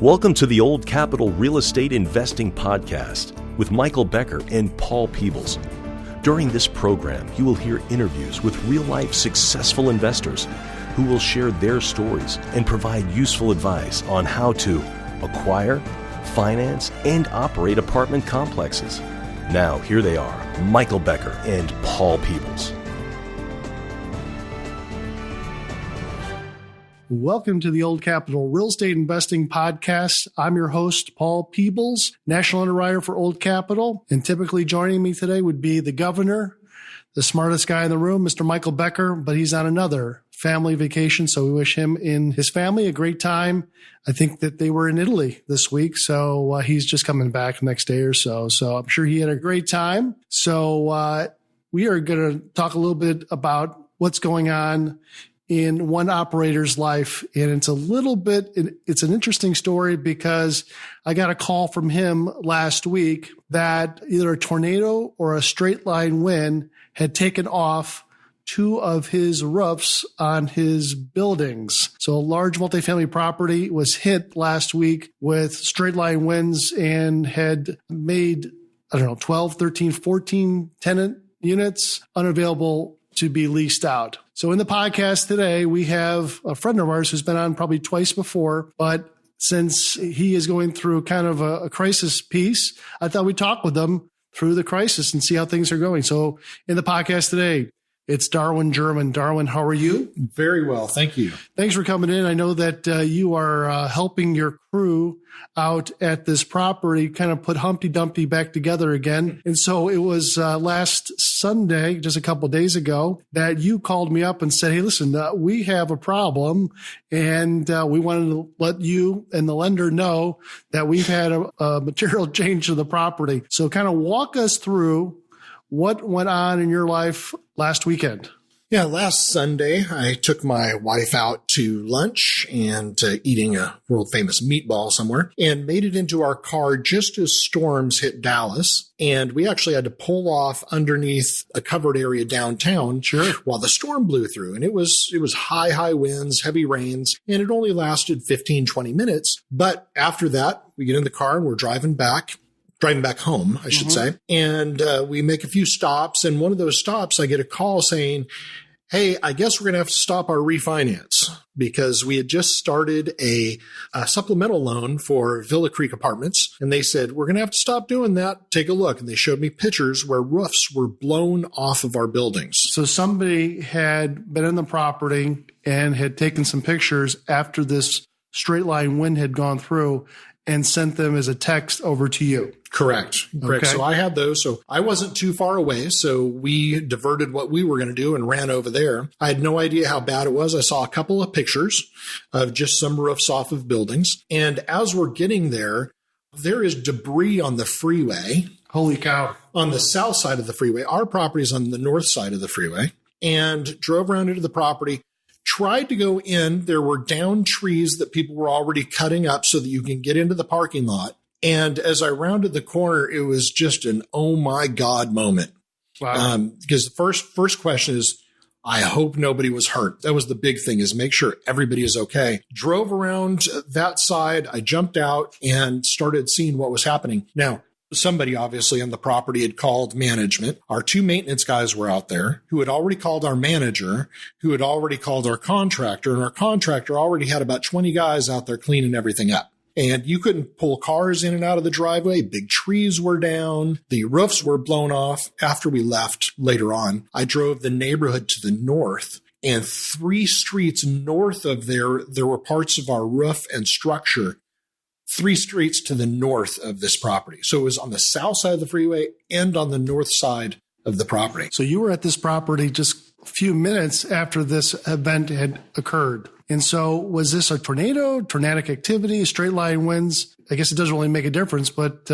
Welcome to the Old Capital Real Estate Investing Podcast with Michael Becker and Paul Peebles. During this program, you will hear interviews with real-life successful investors who will share their stories and provide useful advice on how to acquire, finance, and operate apartment complexes. Now, here they are, Michael Becker and Paul Peebles. Welcome to the Old Capital Real Estate Investing Podcast. I'm your host, Paul Peebles, National Underwriter for Old Capital. And typically joining me today would be the governor, the smartest guy in the room, Mr. Michael Becker, but he's on another family vacation. So we wish him and his family a great time. I think that they were in Italy this week. So he's just coming back next day or so. So I'm sure he had a great time. So we are going to talk a little bit about what's going on in one operator's life. And it's an interesting story because I got a call from him last week that either a tornado or a straight line wind had taken off two of his roofs on his buildings. So a large multifamily property was hit last week with straight line winds and had made, 12, 13, 14 tenant units unavailable to be leased out. So in the podcast today, we have a friend of ours who's been on probably twice before, but since he is going through kind of a crisis piece, I thought we'd talk with him through the crisis and see how things are going. So in the podcast today, it's Darwin German. Darwin, how are you? Very well. Thank you. Thanks for coming in. I know that you are helping your crew out at this property, kind of put Humpty Dumpty back together again. And so it was last Sunday, just a couple of days ago, that you called me up and said, hey, listen, we have a problem. And we wanted to let you and the lender know that we've had a material change to the property. So kind of walk us through what went on in your life last weekend. Yeah, last Sunday, I took my wife out to lunch and eating a world-famous meatball somewhere and made it into our car just as storms hit Dallas. And we actually had to pull off underneath a covered area downtown while the storm blew through. And it was high winds, heavy rains, and it only lasted 15, 20 minutes. But after that, we get in the car and we're driving back home, I should say. And we make a few stops. And one of those stops, I get a call saying, hey, I guess we're going to have to stop our refinance because we had just started a supplemental loan for Villa Creek Apartments. And they said, we're going to have to stop doing that. Take a look. And they showed me pictures where roofs were blown off of our buildings. So somebody had been in the property and had taken some pictures after this straight line wind had gone through and sent them as a text over to you. Correct. Okay. So I had those. So I wasn't too far away. So we diverted what we were going to do and ran over there. I had no idea how bad it was. I saw a couple of pictures of just some roofs off of buildings. And as we're getting there, there is debris on the freeway. Holy cow. On the south side of the freeway. Our property is on the north side of the freeway. And drove around into the property. Tried to go in. There were downed trees that people were already cutting up so that you can get into the parking lot. And as I rounded the corner, it was just an oh my God moment. Wow. Because the first question is, I hope nobody was hurt. That was the big thing, is make sure everybody is okay. Drove around that side. I jumped out and started seeing what was happening. Now, somebody obviously on the property had called management. Our two maintenance guys were out there who had already called our manager, who had already called our contractor, and our contractor already had about 20 guys out there cleaning everything up. And you couldn't pull cars in and out of the driveway. Big trees were down. The roofs were blown off. After we left later on, I drove the neighborhood to the north, and 3 streets north of there were parts of our roof and structure 3 streets to the north of this property. So it was on the south side of the freeway and on the north side of the property. So you were at this property just a few minutes after this event had occurred. And so was this a tornadic activity, straight line winds? I guess it doesn't really make a difference, but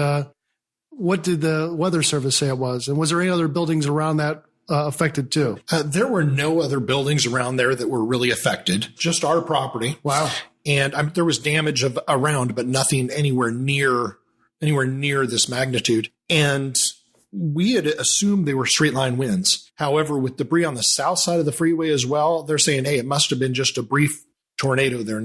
what did the weather service say it was? And was there any other buildings around that affected too? There were no other buildings around there that were really affected, just our property. Wow. And there was damage around, but nothing anywhere near this magnitude. And we had assumed they were straight line winds. However, with debris on the south side of the freeway as well, they're saying, hey, it must have been just a brief tornado there.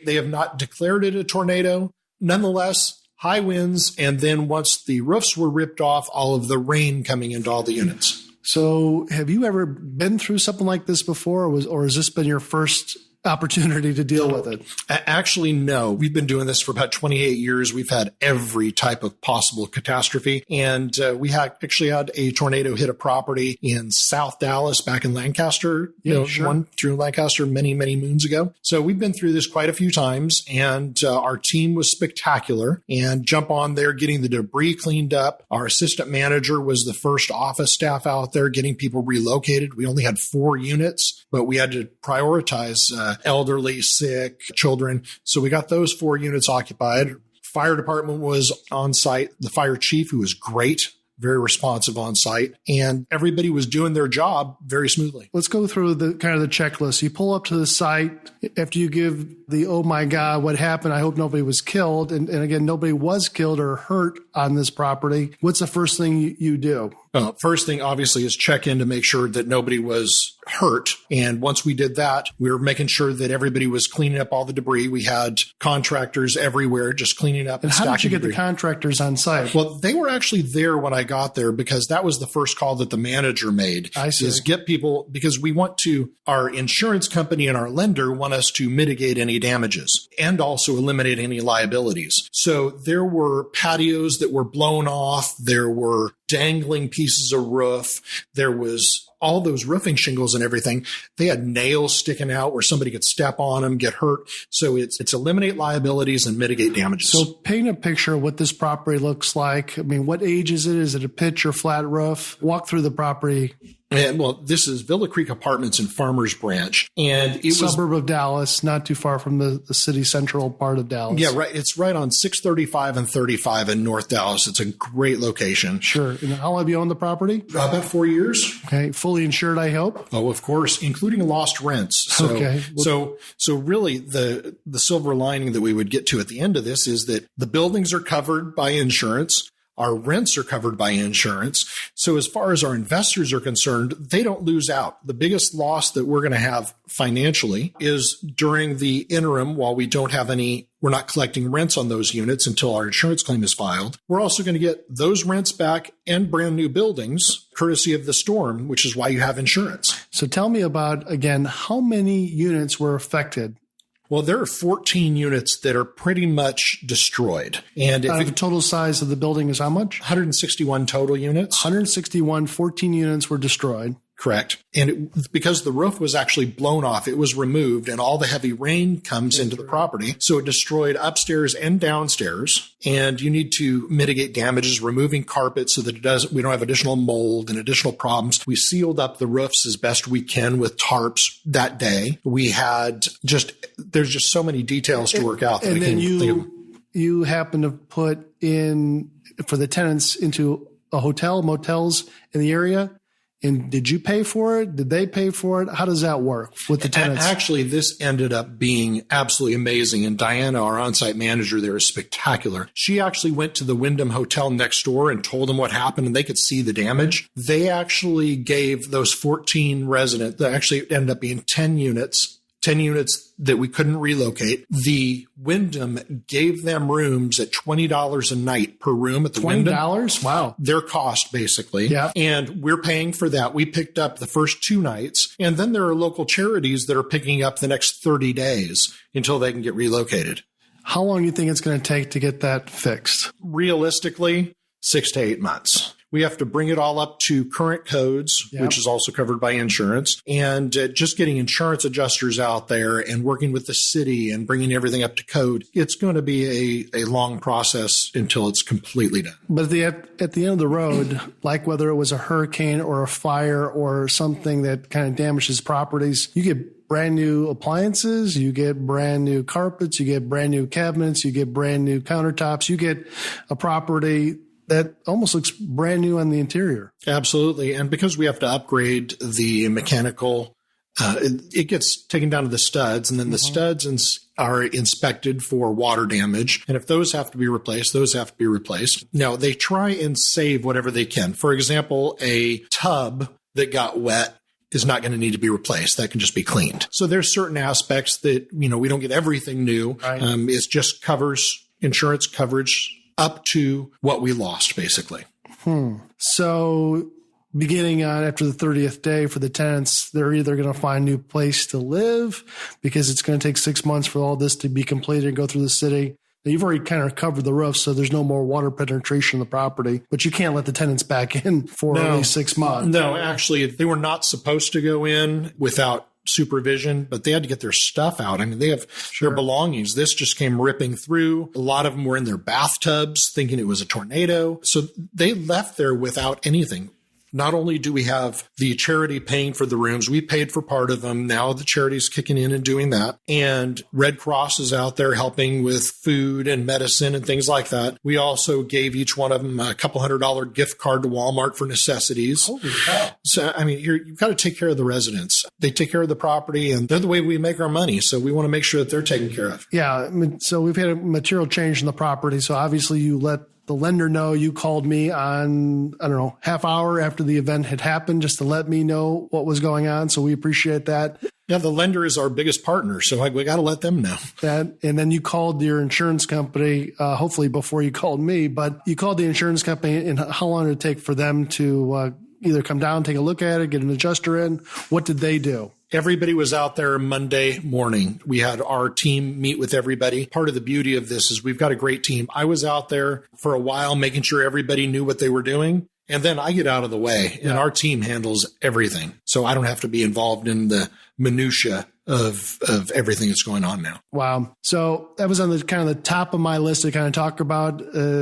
They have not declared it a tornado, nonetheless, high winds. And then once the roofs were ripped off, all of the rain coming into all the units. So have you ever been through something like this before, or has this been your first opportunity to deal with it? Actually, no. We've been doing this for about 28 years. We've had every type of possible catastrophe. And we actually had a tornado hit a property in South Dallas back in Lancaster, one through Lancaster many, many moons ago. So we've been through this quite a few times, and our team was spectacular and jump on there getting the debris cleaned up. Our assistant manager was the first office staff out there getting people relocated. We only had 4 units, but we had to prioritize elderly, sick, children. So we got those 4 units occupied. Fire department was on site. The fire chief, who was great, very responsive on site, and everybody was doing their job very smoothly. Let's go through the kind of the checklist. You pull up to the site after you give the, oh my God, what happened? I hope nobody was killed. And again, nobody was killed or hurt on this property. What's the first thing you do? First thing, obviously, is check in to make sure that nobody was hurt. And once we did that, we were making sure that everybody was cleaning up all the debris. We had contractors everywhere just cleaning up and how did you get debris. The contractors on site? Well, they were actually there when I got there because that was the first call that the manager made. I see. Is get people, because we want to, our insurance company and our lender want us to mitigate any damages and also eliminate any liabilities. So there were patios that were blown off. There were dangling pieces of roof. There was all those roofing shingles and everything. They had nails sticking out where somebody could step on them, get hurt. So it's eliminate liabilities and mitigate damages. So paint a picture of what this property looks like. I mean, what age is it? Is it a pitch or flat roof? Walk through the property. And well, this is Villa Creek Apartments in Farmers Branch. And it was suburb of Dallas, not too far from the city central part of Dallas. Yeah, right. It's right on 635 and 35 in North Dallas. It's a great location. Sure. And how long have you owned the property? About 4 years. Okay. Fully insured, I hope? Oh, of course, including lost rents. So, okay. So really the silver lining that we would get to at the end of this is that the buildings are covered by insurance. Our rents are covered by insurance. So as far as our investors are concerned, they don't lose out. The biggest loss that we're going to have financially is during the interim while we don't have any, we're not collecting rents on those units until our insurance claim is filed. We're also going to get those rents back and brand new buildings courtesy of the storm, which is why you have insurance. So tell me about, again, how many units were affected? Well, there are 14 units that are pretty much destroyed. And if the total size of the building is how much? 161 total units. 161, 14 units were destroyed. Correct. And because the roof was actually blown off, it was removed and all the heavy rain comes into the property. So it destroyed upstairs and downstairs. And you need to mitigate damages, removing carpet so that we don't have additional mold and additional problems. We sealed up the roofs as best we can with tarps that day. We had there's just so many details to work out. And then you happen to put in for the tenants into a hotel, motels in the area. And did you pay for it? Did they pay for it? How does that work with the tenants? Actually, this ended up being absolutely amazing. And Diana, our on-site manager there, is spectacular. She actually went to the Wyndham Hotel next door and told them what happened, and they could see the damage. They actually gave those 14 residents, that actually ended up being 10 units that we couldn't relocate. The Wyndham gave them rooms at $20 a night per room at the Wyndham. $20? Wow. Their cost, basically. Yeah. And we're paying for that. We picked up the first 2 nights. And then there are local charities that are picking up the next 30 days until they can get relocated. How long do you think it's going to take to get that fixed? Realistically, 6 to 8 months. We have to bring it all up to current codes, which is also covered by insurance, and just getting insurance adjusters out there and working with the city and bringing everything up to code. It's going to be a long process until it's completely done. But at the end of the road, like whether it was a hurricane or a fire or something that kind of damages properties, you get brand new appliances, you get brand new carpets, you get brand new cabinets, you get brand new countertops, you get a property that almost looks brand new on the interior. Absolutely. And because we have to upgrade the mechanical, it gets taken down to the studs, and then the studs are inspected for water damage. And if those have to be replaced, those have to be replaced. Now, they try and save whatever they can. For example, a tub that got wet is not going to need to be replaced. That can just be cleaned. So there's certain aspects that, we don't get everything new. Right. It just covers insurance coverage up to what we lost, basically. So beginning on after the 30th day for the tenants, they're either going to find a new place to live because it's going to take 6 months for all this to be completed and go through the city. Now, you've already kind of covered the roof, so there's no more water penetration in the property, but you can't let the tenants back in for at least 6 months. No, actually, they were not supposed to go in without supervision, but they had to get their stuff out. I mean, they have their belongings. This just came ripping through. A lot of them were in their bathtubs thinking it was a tornado. So they left there without anything. Not only do we have the charity paying for the rooms, we paid for part of them. Now the charity's kicking in and doing that. And Red Cross is out there helping with food and medicine and things like that. We also gave each one of them a couple $100 gift card to Walmart for necessities. Holy cow. So, I mean, you've got to take care of the residents. They take care of the property, and they're the way we make our money. So we want to make sure that they're taken care of. Yeah. So we've had a material change in the property. So obviously you let the lender know. You called me on, I don't know, half hour after the event had happened just to let me know what was going on. So we appreciate that. Yeah, the lender is our biggest partner, so we got to let them know. That, and then you called your insurance company, hopefully before you called me, but you called the insurance company, and how long did it take for them to either come down, take a look at it, get an adjuster in? What did they do? Everybody was out there Monday morning. We had our team meet with everybody. Part of the beauty of this is we've got a great team. I was out there for a while making sure everybody knew what they were doing. And then I get out of the way and our team handles everything. So I don't have to be involved in the minutia of everything that's going on now. Wow. So that was on the kind of the top of my list to kind of talk about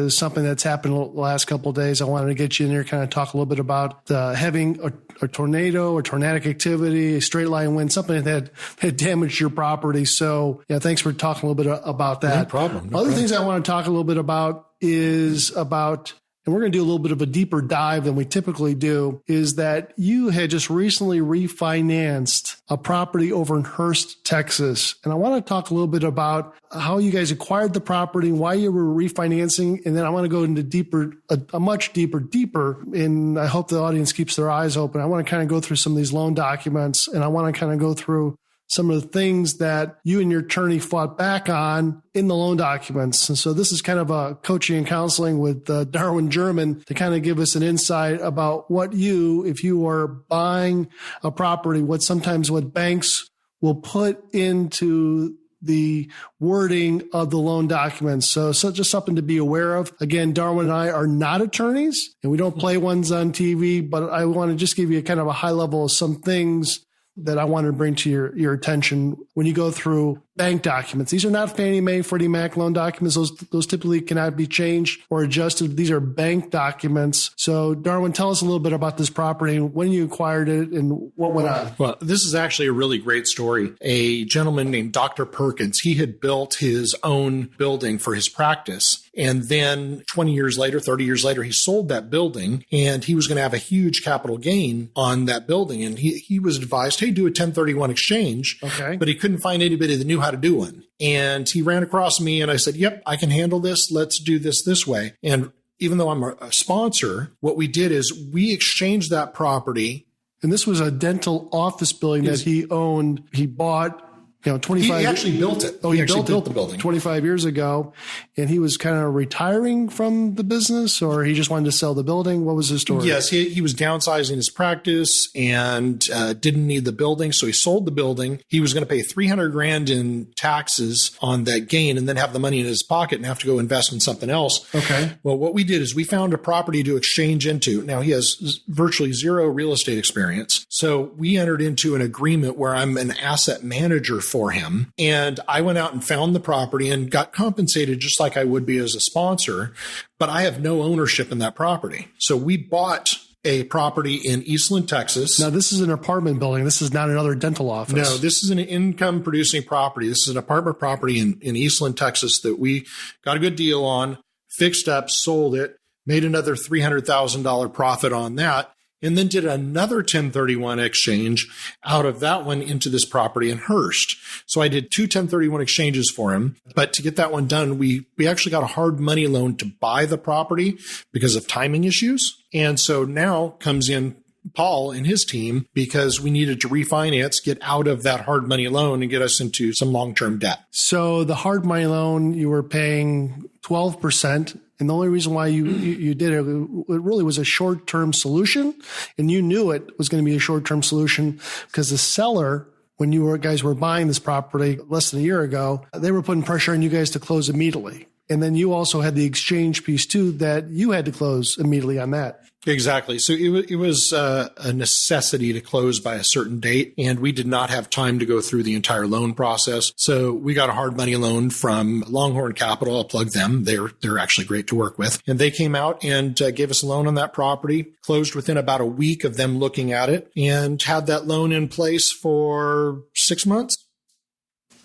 something that's happened the last couple of days. I wanted to get you in here, kind of talk a little bit about having a tornado or tornadic activity, a straight line wind, something that had damaged your property. So yeah, thanks for talking a little bit about that. No problem. Other things I want to talk a little bit about is about, and we're going to do a little bit of a deeper dive than we typically do, is that you had just recently refinanced a property over in Hurst, Texas. And I want to talk a little bit about how you guys acquired the property, why you were refinancing, and then I want to go into a much deeper, and I hope the audience keeps their eyes open. I want to kind of go through some of these loan documents, and I want to kind of go through some of the things that you and your attorney fought back on in the loan documents. And so this is kind of a coaching and counseling with Darwin German to kind of give us an insight about what if you are buying a property, what banks will put into the wording of the loan documents. So just something to be aware of. Again, Darwin and I are not attorneys and we don't play ones on TV, but I want to just give you kind of a high level of some things that I wanted to bring to your attention when you go through bank documents. These are not Fannie Mae, Freddie Mac loan documents. Those typically cannot be changed or adjusted. These are bank documents. So Darwin, tell us a little bit about this property, when you acquired it and what went on. Well, this is actually a really great story. A gentleman named Dr. Perkins, he had built his own building for his practice. And then 20 years later, 30 years later, he sold that building and he was going to have a huge capital gain on that building. And he was advised, hey, do a 1031 exchange. Okay. But he couldn't find anybody that knew how to do one. And he ran across me and I said, yep, I can handle this. Let's do this way. And even though I'm a sponsor, what we did is we exchanged that property. And this was a dental office building that he owned. He bought, 25. He actually built it. Oh, he actually built the it building 25 years ago. And he was kind of retiring from the business, or he just wanted to sell the building. What was his story? Yes, he was downsizing his practice and didn't need the building. So he sold the building. He was going to pay $300,000 in taxes on that gain and then have the money in his pocket and have to go invest in something else. Okay. Well, what we did is we found a property to exchange into. Now, he has virtually zero real estate experience. So we entered into an agreement where I'm an asset manager for him. And I went out and found the property and got compensated just like I would be as a sponsor, but I have no ownership in that property. So we bought a property in Eastland, Texas. Now, this is an apartment building. This is not another dental office. No, this is an income producing property. This is an apartment property in Eastland, Texas that we got a good deal on, fixed up, sold it, made another $300,000 profit on that. And then did another 1031 exchange out of that one into this property in Hurst. So I did 2 1031 exchanges for him. But to get that one done, we actually got a hard money loan to buy the property because of timing issues. And so now comes in Paul and his team because we needed to refinance, get out of that hard money loan and get us into some long-term debt. So the hard money loan, you were paying 12%. And the only reason why you did it really was a short-term solution. And you knew it was going to be a short-term solution because the seller, when you guys were buying this property less than a year ago, they were putting pressure on you guys to close immediately. And then you also had the exchange piece too that you had to close immediately on that. Exactly. So it was a necessity to close by a certain date, and we did not have time to go through the entire loan process. So we got a hard money loan from Longhorn Capital. I'll plug them. They're actually great to work with. And they came out and gave us a loan on that property, closed within about a week of them looking at it, and had that loan in place for 6 months.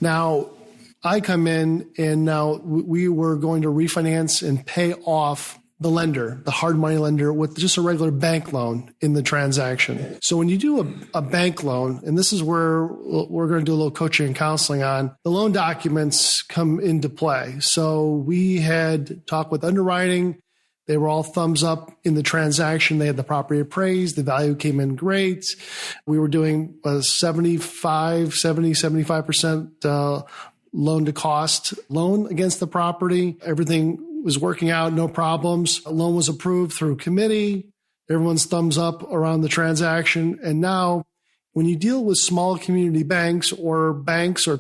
Now, I come in and now we were going to refinance and pay off the lender, the hard money lender, with just a regular bank loan in the transaction. So when you do a bank loan, and this is where we're going to do a little coaching and counseling on, the loan documents come into play. So we had talked with underwriting. They were all thumbs up in the transaction. They had the property appraised. The value came in great. We were doing a 75% loan to cost loan against the property. Everything was working out, no problems. A loan was approved through committee. Everyone's thumbs up around the transaction. And now when you deal with small community banks or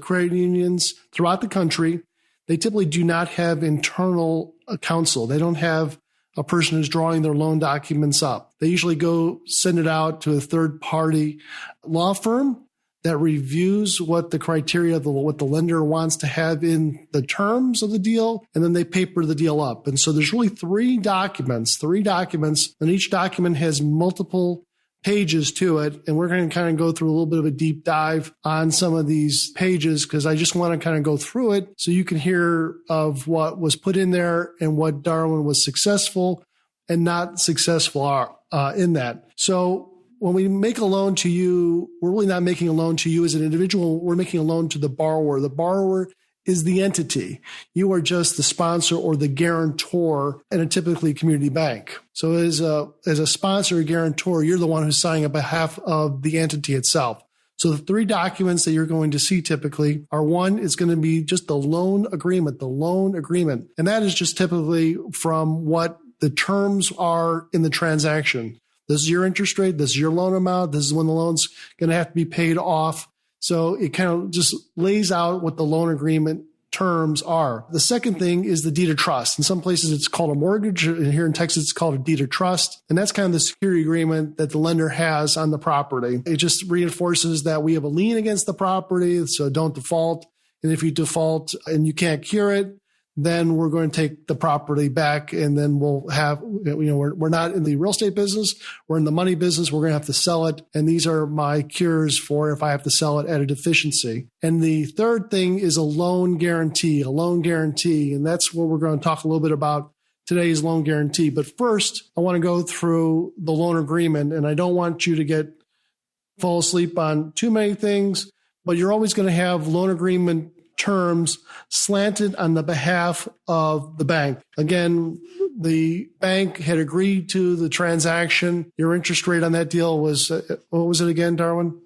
credit unions throughout the country, they typically do not have internal counsel. They don't have a person who's drawing their loan documents up. They usually go send it out to a third party law firm that reviews what the criteria of what the lender wants to have in the terms of the deal, and then they paper the deal up. And so there's really three documents, and each document has multiple pages to it. And we're going to kind of go through a little bit of a deep dive on some of these pages because I just want to kind of go through it so you can hear of what was put in there and what Darwin was successful and not successful in that. So when we make a loan to you, we're really not making a loan to you as an individual. We're making a loan to the borrower. The borrower is the entity. You are just the sponsor or the guarantor in a typically community bank. So as a sponsor or guarantor, you're the one who's signing on behalf of the entity itself. So the three documents that you're going to see typically are one is going to be just the loan agreement. And that is just typically from what the terms are in the transaction. This is your interest rate. This is your loan amount. This is when the loan's going to have to be paid off. So it kind of just lays out what the loan agreement terms are. The second thing is the deed of trust. In some places, it's called a mortgage. And here in Texas, it's called a deed of trust. And that's kind of the security agreement that the lender has on the property. It just reinforces that we have a lien against the property, so don't default. And if you default and you can't cure it, then we're going to take the property back, and then we'll have, we're not in the real estate business. We're in the money business. We're going to have to sell it. And these are my cures for if I have to sell it at a deficiency. And the third thing is a loan guarantee. And that's what we're going to talk a little bit about today's loan guarantee. But first, I want to go through the loan agreement, and I don't want you to fall asleep on too many things, but you're always going to have loan agreement terms slanted on the behalf of the bank. Again, the bank had agreed to the transaction. Your interest rate on that deal was, what was it again, Darwin?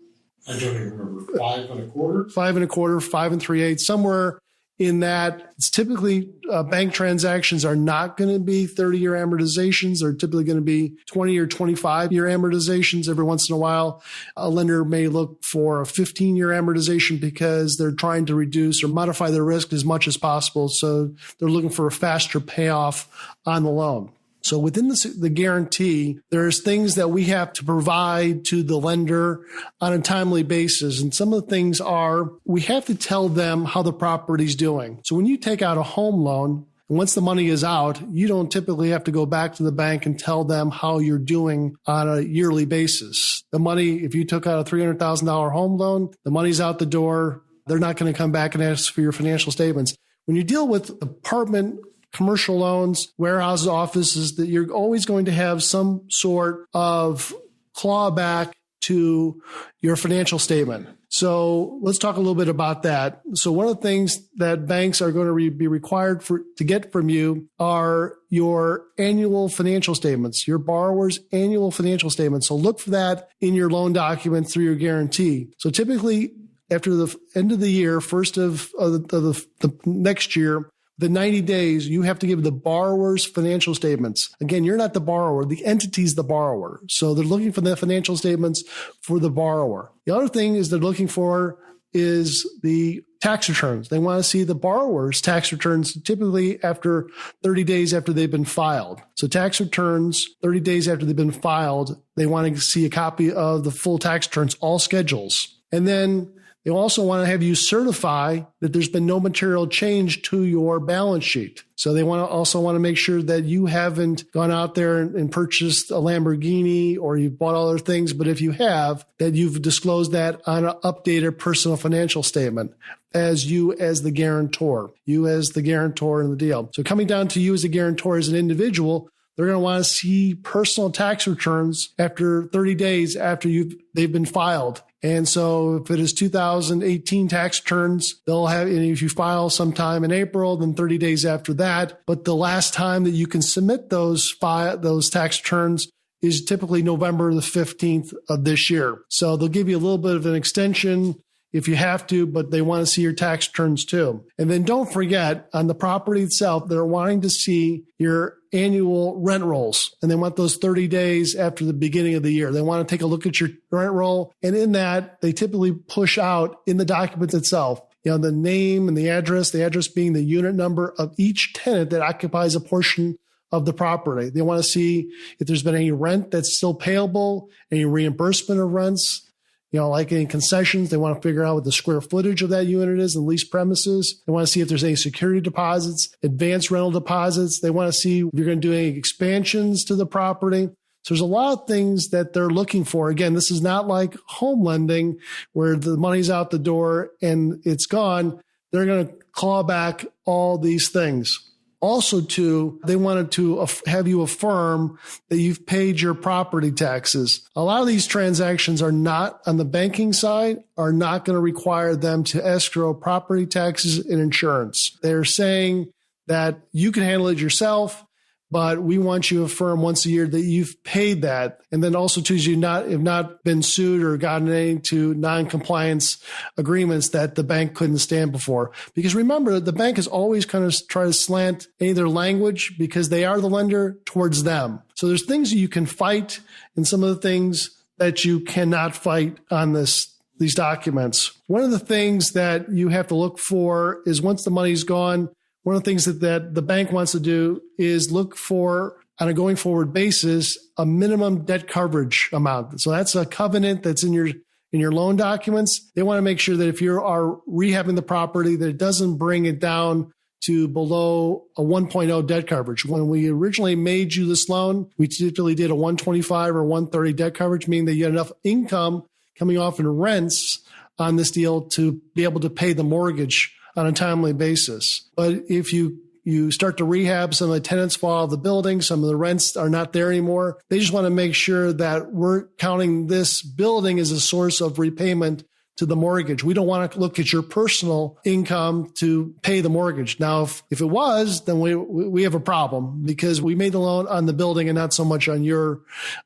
I don't even remember. 5 1/4? 5 1/4, 5 3/8, somewhere in that. It's typically bank transactions are not going to be 30-year amortizations. They're typically going to be 20 or 25-year amortizations. Every once in a while, a lender may look for a 15-year amortization because they're trying to reduce or modify their risk as much as possible. So they're looking for a faster payoff on the loan. So within the guarantee, there's things that we have to provide to the lender on a timely basis. And some of the things are we have to tell them how the property's doing. So when you take out a home loan, and once the money is out, you don't typically have to go back to the bank and tell them how you're doing on a yearly basis. The money, if you took out a $300,000 home loan, the money's out the door. They're not going to come back and ask for your financial statements. When you deal with apartment commercial loans, warehouses, offices, that you're always going to have some sort of clawback to your financial statement. So let's talk a little bit about that. So one of the things that banks are going to be required to get from you are your annual financial statements, your borrower's annual financial statements. So look for that in your loan document through your guarantee. So typically after the end of the year, first of the next year, the 90 days, you have to give the borrower's financial statements. Again, you're not the borrower. The entity's the borrower. So they're looking for the financial statements for the borrower. The other thing is they're looking for is the tax returns. They want to see the borrower's tax returns typically after 30 days after they've been filed. So tax returns, 30 days after they've been filed, they want to see a copy of the full tax returns, all schedules. And then they also want to have you certify that there's been no material change to your balance sheet. So they also want to make sure that you haven't gone out there and purchased a Lamborghini or you've bought other things. But if you have, that you've disclosed that on an updated personal financial statement as you as the guarantor, in the deal. So coming down to you as a guarantor as an individual, they're going to want to see personal tax returns after 30 days after they've been filed. And so if it is 2018 tax returns, they'll have, and if you file sometime in April, then 30 days after that. But the last time that you can submit those tax returns is typically November the 15th of this year. So they'll give you a little bit of an extension if you have to, but they want to see your tax returns too. And then don't forget, on the property itself, they're wanting to see your annual rent rolls, and they want those 30 days after the beginning of the year. They want to take a look at your rent roll, and in that, they typically push out in the document itself, the name and the address being the unit number of each tenant that occupies a portion of the property. They want to see if there's been any rent that's still payable, any reimbursement of rents, like any concessions. They want to figure out what the square footage of that unit is and leased premises. They want to see if there's any security deposits, advanced rental deposits. They want to see if you're going to do any expansions to the property. So there's a lot of things that they're looking for. Again, this is not like home lending where the money's out the door and it's gone. They're going to claw back all these things. Also, too, they wanted to have you affirm that you've paid your property taxes. A lot of these transactions are not, on the banking side, are not going to require them to escrow property taxes and insurance. They're saying that you can handle it yourself, but we want you to affirm once a year that you've paid that. And then also, too, you have not been sued or gotten into non-compliance agreements that the bank couldn't stand before. Because remember, the bank is always kind of try to slant any of their language because they are the lender towards them. So there's things that you can fight and some of the things that you cannot fight on these documents. One of the things that you have to look for is once the money's gone, one of the things that the bank wants to do is look for, on a going forward basis, a minimum debt coverage amount. So that's a covenant that's in your loan documents. They want to make sure that if you are rehabbing the property, that it doesn't bring it down to below a 1.0 debt coverage. When we originally made you this loan, we typically did a 125 or 130 debt coverage, meaning that you had enough income coming off in rents on this deal to be able to pay the mortgage on a timely basis. But if you start to rehab, some of the tenants fall out of the building, some of the rents are not there anymore. They just want to make sure that we're counting this building as a source of repayment to the mortgage. We don't want to look at your personal income to pay the mortgage. Now, if it was, then we have a problem because we made the loan on the building and not so much on your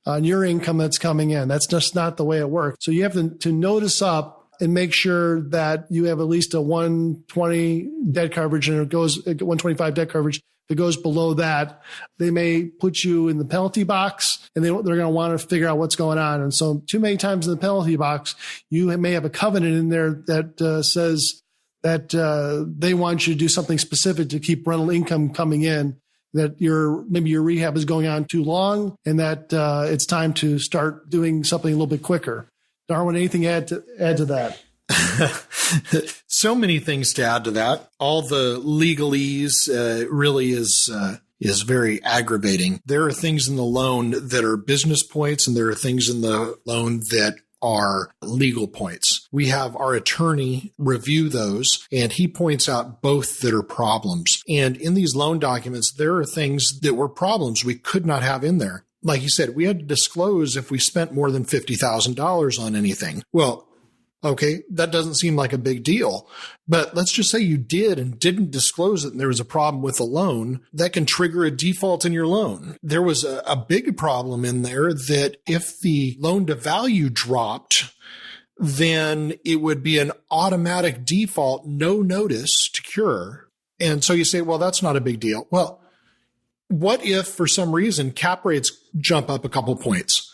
income that's coming in. That's just not the way it works. So you have to notice up and make sure that you have at least a 120 debt coverage, and it goes 125 debt coverage. If it goes below that, they may put you in the penalty box, and they're going to want to figure out what's going on. And so too many times in the penalty box, you may have a covenant in there that says that they want you to do something specific to keep rental income coming in, that maybe your rehab is going on too long, and that it's time to start doing something a little bit quicker. Darwin, anything to add to that? So many things to add to that. All the legalese really is very aggravating. There are things in the loan that are business points, and there are things in the loan that are legal points. We have our attorney review those, and he points out both that are problems. And in these loan documents, there are things that were problems we could not have in there. like you said, we had to disclose if we spent more than $50,000 on anything. Well, okay, that doesn't seem like a big deal. But let's just say you did and didn't disclose it and there was a problem with the loan, that can trigger a default in your loan. There was a big problem in there that if the loan to value dropped, then it would be an automatic default, no notice to cure. And so you say, well, that's not a big deal. Well, what if for some reason cap rates jump up a couple points?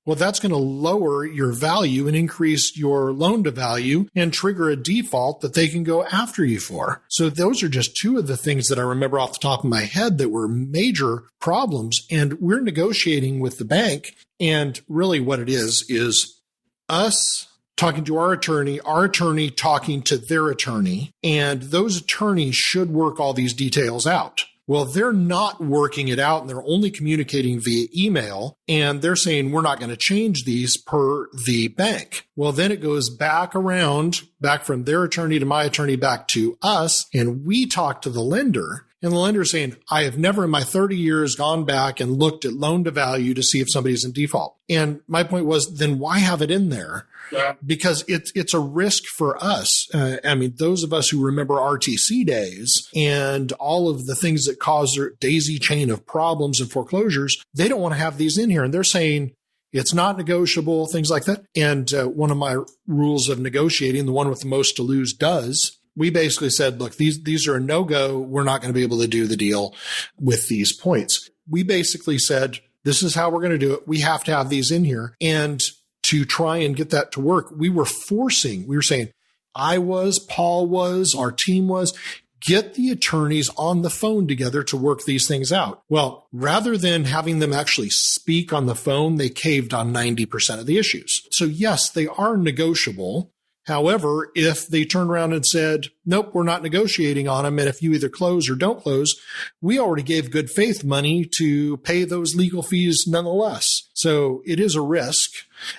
Well, that's going to lower your value and increase your loan to value and trigger a default that they can go after you for. So those are just two of the things that I remember off the top of my head that were major problems. And we're negotiating with the bank. And really what it is us talking to our attorney talking to their attorney, and those attorneys should work all these details out. Well, they're not working it out and they're only communicating via email, and they're saying we're not going to change these per the bank. Well, then it goes back from their attorney to my attorney back to us, and we talk to the lender. And the lender is saying, I have never in my 30 years gone back and looked at loan to value to see if somebody's in default. And my point was, then why have it in there? Yeah. Because it's a risk for us. Those of us who remember RTC days and all of the things that cause their daisy chain of problems and foreclosures, they don't want to have these in here. And they're saying it's not negotiable, things like that. And one of my rules of negotiating, the one with the most to lose does, we basically said, look, these are a no-go. We're not going to be able to do the deal with these points. We basically said, this is how we're going to do it. We have to have these in here. And to try and get that to work, we were saying, Paul was, our team was, get the attorneys on the phone together to work these things out. Well, rather than having them actually speak on the phone, they caved on 90% of the issues. So yes, they are negotiable. However, if they turned around and said, nope, we're not negotiating on them, and if you either close or don't close, we already gave good faith money to pay those legal fees nonetheless. So it is a risk,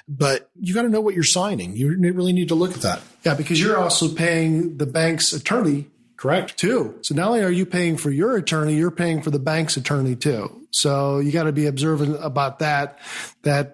but you got to know what you're signing. You really need to look at that. Yeah, because you're also paying the bank's attorney. Correct. Too. So not only are you paying for your attorney, you're paying for the bank's attorney too. So you got to be observant about that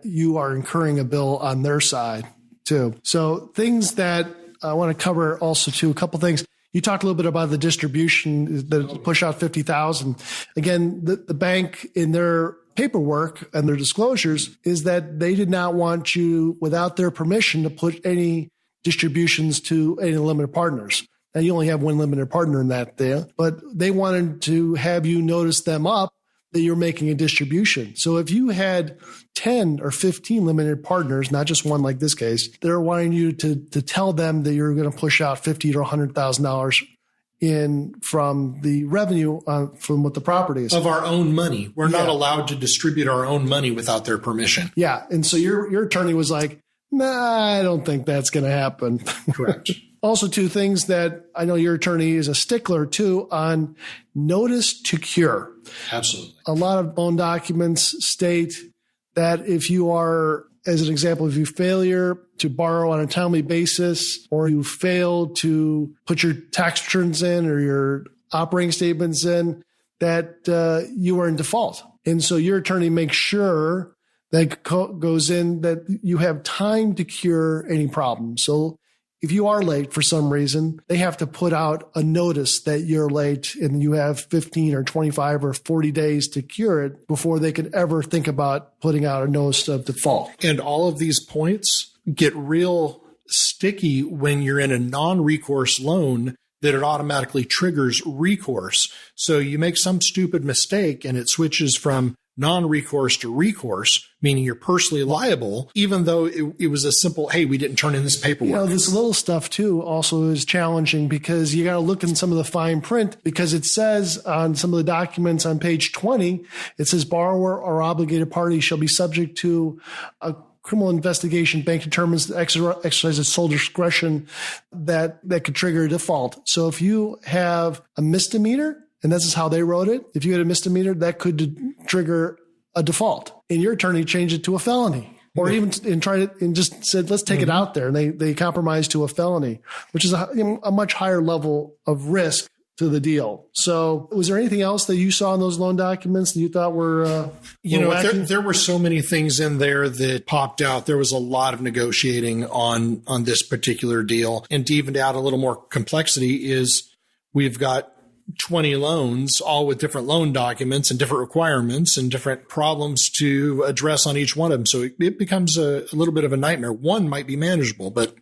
you are incurring a bill on their side too. So things that I want to cover also too, a couple things. You talked a little bit about the distribution, the push out 50,000. Again, the bank in their paperwork and their disclosures is that they did not want you, without their permission, to put any distributions to any limited partners. Now, you only have one limited partner in that there, but they wanted to have you notice them up that you're making a distribution. So if you had 10 or 15 limited partners, not just one like this case, they're wanting you to tell them that you're going to push out $50,000 to $100,000 in from the revenue from what the property is. Of our own money. We're not allowed to distribute our own money without their permission. Yeah. And so your attorney was like, nah, I don't think that's going to happen. Correct. Also, two things that I know your attorney is a stickler too on notice to cure. Absolutely. A lot of loan documents state that if you are, as an example, if you failure to borrow on a timely basis, or you fail to put your tax returns in or your operating statements in, that you are in default. And so your attorney makes sure that goes in that you have time to cure any problem. So if you are late for some reason, they have to put out a notice that you're late and you have 15 or 25 or 40 days to cure it before they could ever think about putting out a notice of default. And all of these points get real sticky when you're in a non-recourse loan that it automatically triggers recourse. So you make some stupid mistake and it switches from non-recourse to recourse, meaning you're personally liable, even though it was a simple, hey, we didn't turn in this paperwork. You know, this little stuff too also is challenging because you got to look in some of the fine print, because it says on some of the documents on page 20, it says borrower or obligated party shall be subject to a criminal investigation. Bank determines to exercise its sole discretion that could trigger a default. So if you have a misdemeanor, and this is how they wrote it, if you had a misdemeanor, that could trigger a default. And your attorney changed it to a felony, or even tried it and just said, let's take it out there. And they compromised to a felony, which is a much higher level of risk to the deal. So was there anything else that you saw in those loan documents that you thought were there were so many things in there that popped out. There was a lot of negotiating on this particular deal. And to even add a little more complexity is we've got 20 loans, all with different loan documents and different requirements and different problems to address on each one of them. So it becomes a little bit of a nightmare. One might be manageable, but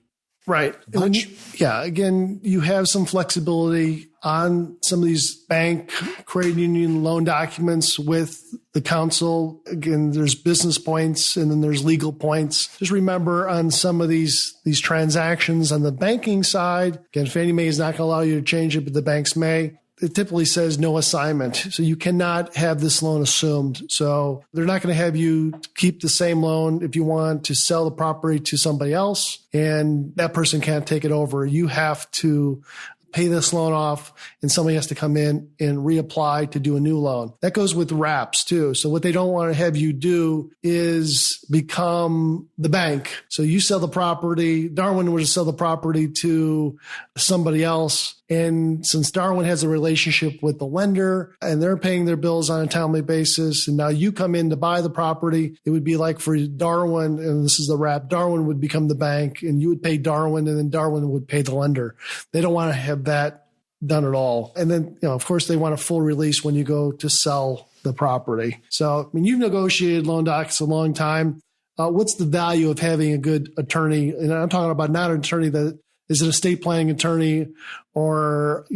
right. Again, you have some flexibility on some of these bank, credit union loan documents with the council. Again, there's business points and then there's legal points. Just remember on some of these transactions on the banking side, again, Fannie Mae is not going to allow you to change it, but the banks may. It typically says no assignment. So you cannot have this loan assumed. So they're not going to have you keep the same loan if you want to sell the property to somebody else, and that person can't take it over. You have to pay this loan off and somebody has to come in and reapply to do a new loan. That goes with wraps too. So what they don't want to have you do is become the bank. So you sell the property, Darwin would sell the property to somebody else. And since Darwin has a relationship with the lender and they're paying their bills on a timely basis, and now you come in to buy the property, it would be like for Darwin, and this is the wrap, Darwin would become the bank and you would pay Darwin and then Darwin would pay the lender. They don't want to have that done at all. And then, of course, they want a full release when you go to sell the property. So, you've negotiated loan docs a long time. What's the value of having a good attorney? And I'm talking about not an attorney that is an estate planning attorney or,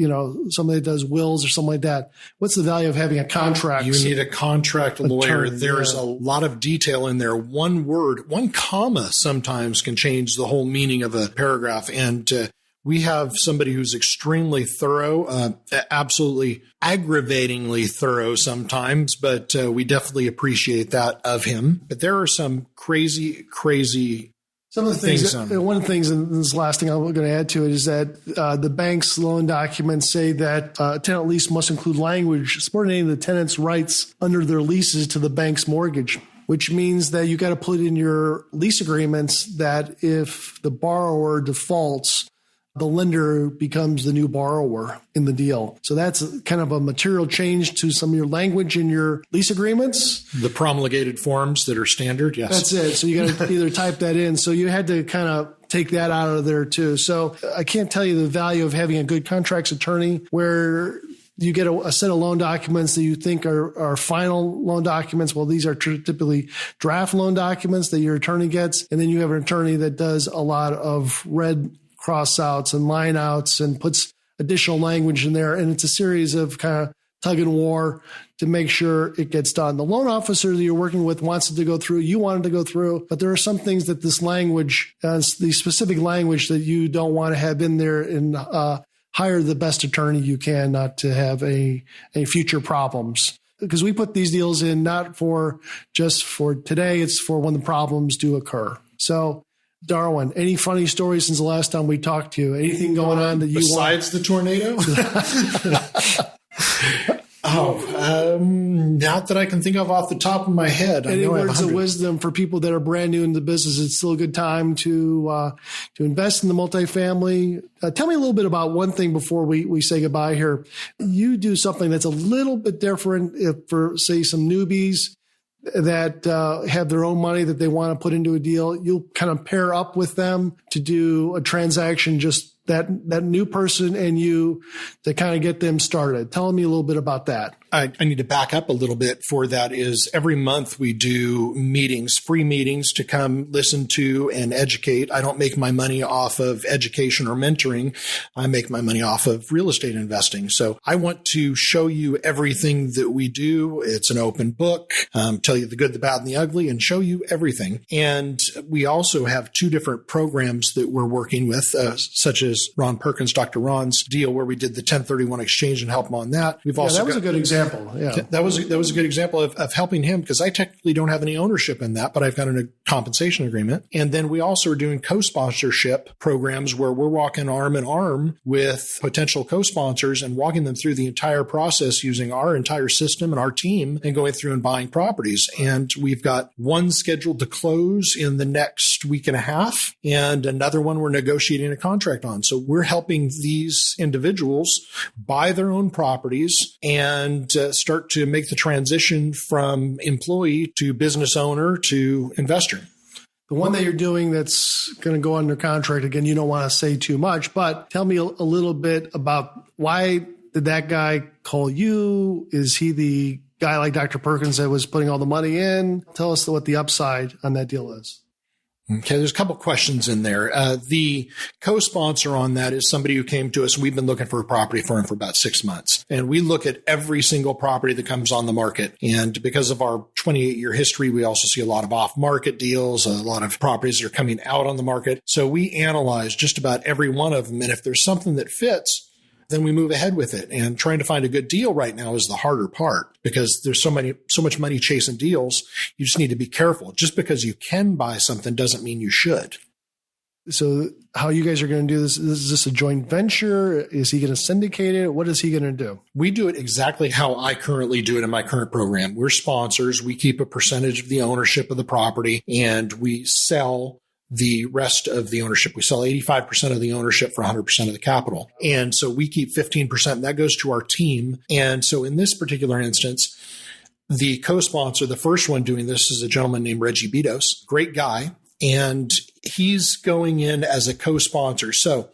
somebody that does wills or something like that. What's the value of having a contract? You need a contract lawyer. Attorney, There's a lot of detail in there. One word, one comma sometimes can change the whole meaning of a paragraph. And we have somebody who's extremely thorough, absolutely aggravatingly thorough sometimes, but we definitely appreciate that of him. But there are some crazy some of the things, one of the things, and this last thing I'm going to add to it, is that the bank's loan documents say that a tenant lease must include language subordinating the tenant's rights under their leases to the bank's mortgage, which means that you got to put in your lease agreements that if the borrower defaults, the lender becomes the new borrower in the deal. So that's kind of a material change to some of your language in your lease agreements. The promulgated forms that are standard, yes. That's it. So you got to either type that in. So you had to kind of take that out of there too. So I can't tell you the value of having a good contracts attorney where you get a set of loan documents that you think are final loan documents. Well, these are typically draft loan documents that your attorney gets. And then you have an attorney that does a lot of red cross outs and line outs and puts additional language in there. And it's a series of kind of tug and war to make sure it gets done. The loan officer that you're working with wants it to go through. You want it to go through, but there are some things that this language, the specific language that you don't want to have in there, and hire the best attorney you can not to have a future problems. Because we put these deals in not for just for today, it's for when the problems do occur. So Darwin, any funny stories since the last time we talked to you? Anything going on that you besides the tornado? Not that I can think of off the top of my head. Any words of wisdom for people that are brand new in the business? It's still a good time to invest in the multifamily. Tell me a little bit about one thing before we say goodbye here. You do something that's a little bit different for, say, some newbies that have their own money that they want to put into a deal. You'll kind of pair up with them to do a transaction, just that new person and you, to kind of get them started. Tell me a little bit about that. I need to back up a little bit for that. Is every month we do meetings, free meetings to come listen to and educate. I don't make my money off of education or mentoring. I make my money off of real estate investing. So I want to show you everything that we do. It's an open book, tell you the good, the bad, and the ugly, and show you everything. And we also have two different programs that we're working with, such as Ron Perkins, Dr. Ron's deal where we did the 1031 exchange and help him on that. We've also that was a good example. example. Yeah. That was a good example of helping him, because I technically don't have any ownership in that, but I've got a compensation agreement. And then we also are doing co-sponsorship programs where we're walking arm in arm with potential co-sponsors and walking them through the entire process using our entire system and our team and going through and buying properties. And we've got one scheduled to close in the next week and a half and another one we're negotiating a contract on. So we're helping these individuals buy their own properties and start to make the transition from employee to business owner to investor. The one that you're doing that's going to go under contract, again, you don't want to say too much, but tell me a little bit about why did that guy call you? Is he the guy like Dr. Perkins that was putting all the money in? Tell us what the upside on that deal is. Okay, there's a couple questions in there. The co-sponsor on that is somebody who came to us. We've been looking for a property for him for about 6 months. And we look at every single property that comes on the market. And because of our 28-year history, we also see a lot of off-market deals, a lot of properties that are coming out on the market. So we analyze just about every one of them. And if there's something that fits, then we move ahead with it. And trying to find a good deal right now is the harder part, because there's so much money chasing deals. You just need to be careful. Just because you can buy something doesn't mean you should. So how you guys are going to do this? Is this a joint venture? Is he going to syndicate it? What is he going to do? We do it exactly how I currently do it in my current program. We're sponsors. We keep a percentage of the ownership of the property, and we sell the rest of the ownership. We sell 85% of the ownership for 100% of the capital. And so we keep 15%, and that goes to our team. And so in this particular instance, the co-sponsor, the first one doing this, is a gentleman named Reggie Betos, great guy. And he's going in as a co-sponsor. So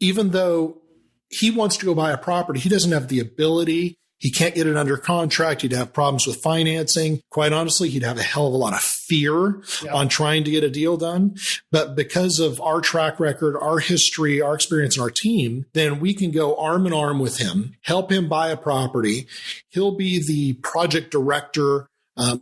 even though he wants to go buy a property, he doesn't have the ability. He can't get it under contract. He'd have problems with financing. Quite honestly, he'd have a hell of a lot of fear on trying to get a deal done. But because of our track record, our history, our experience, and our team, then we can go arm in arm with him, help him buy a property. He'll be the project director.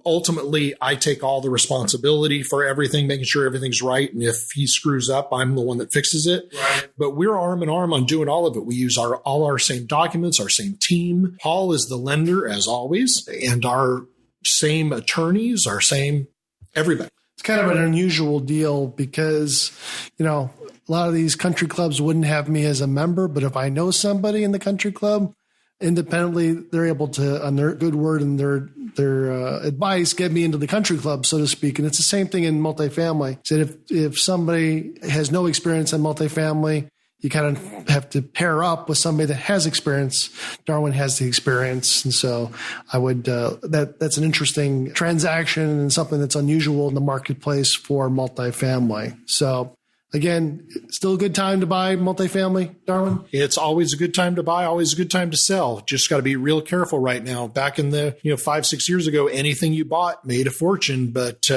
Ultimately, I take all the responsibility for everything, making sure everything's right. And if he screws up, I'm the one that fixes it. Right. But we're arm in arm on doing all of it. We use all our same documents, our same team. Paul is the lender, as always, and our same attorneys, our same everybody. It's kind of an unusual deal because, a lot of these country clubs wouldn't have me as a member, but if I know somebody in the country club, independently, they're able to, on their good word and their advice, get me into the country club, so to speak. And it's the same thing in multifamily. So if somebody has no experience in multifamily, you kind of have to pair up with somebody that has experience. Darwin has the experience. And so I would, that's an interesting transaction and something that's unusual in the marketplace for multifamily. So again, still a good time to buy multifamily, Darwin? It's always a good time to buy, always a good time to sell. Just got to be real careful right now. Back in the 5-6 years ago, anything you bought made a fortune, but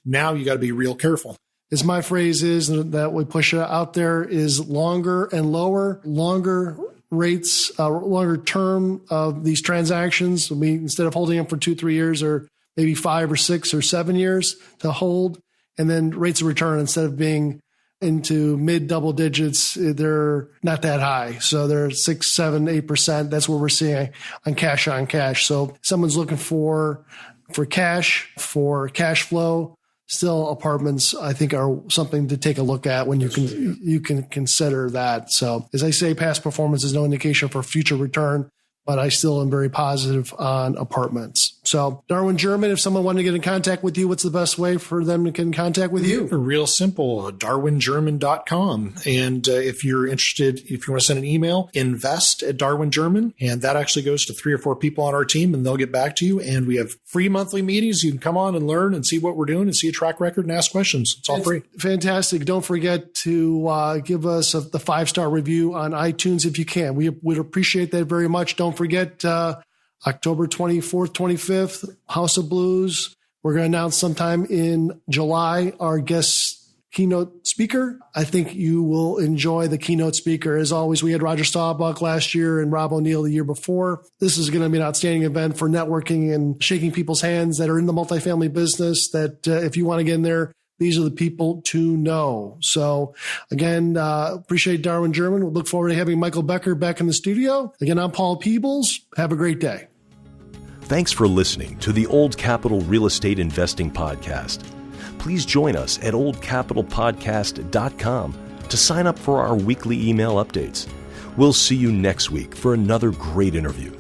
now you got to be real careful. As my phrase is that we push it out there is longer and lower, longer rates, longer term of these transactions. Instead of holding them for 2-3 years or maybe 5 or 6 or 7 years to hold, and then rates of return, instead of being into mid double digits, they're not that high. So they're 6, 7, 8%. That's what we're seeing on cash. So someone's looking for cash, for cash flow. Still, apartments, I think, are something to take a look at when you can consider that. So as I say, past performance is no indication for future return, but I still am very positive on apartments. So Darwin German, if someone wanted to get in contact with you, what's the best way for them to get in contact with you? Real simple, darwingerman.com. And if you're interested, if you want to send an email, invest@darwingerman. And that actually goes to 3 or 4 people on our team, and they'll get back to you. And we have free monthly meetings. You can come on and learn and see what we're doing and see a track record and ask questions. It's all free. Fantastic. Don't forget to give us the 5-star review on iTunes if you can. We would appreciate that very much. Don't forget, October 24th, 25th, House of Blues. We're going to announce sometime in July our guest keynote speaker. I think you will enjoy the keynote speaker. As always, we had Roger Staubach last year and Rob O'Neill the year before. This is going to be an outstanding event for networking and shaking people's hands that are in the multifamily business, that if you want to get in there, these are the people to know. So again, appreciate Darwin German. We'll look forward to having Michael Becker back in the studio. Again, I'm Paul Peebles. Have a great day. Thanks for listening to the Old Capital Real Estate Investing Podcast. Please join us at oldcapitalpodcast.com to sign up for our weekly email updates. We'll see you next week for another great interview.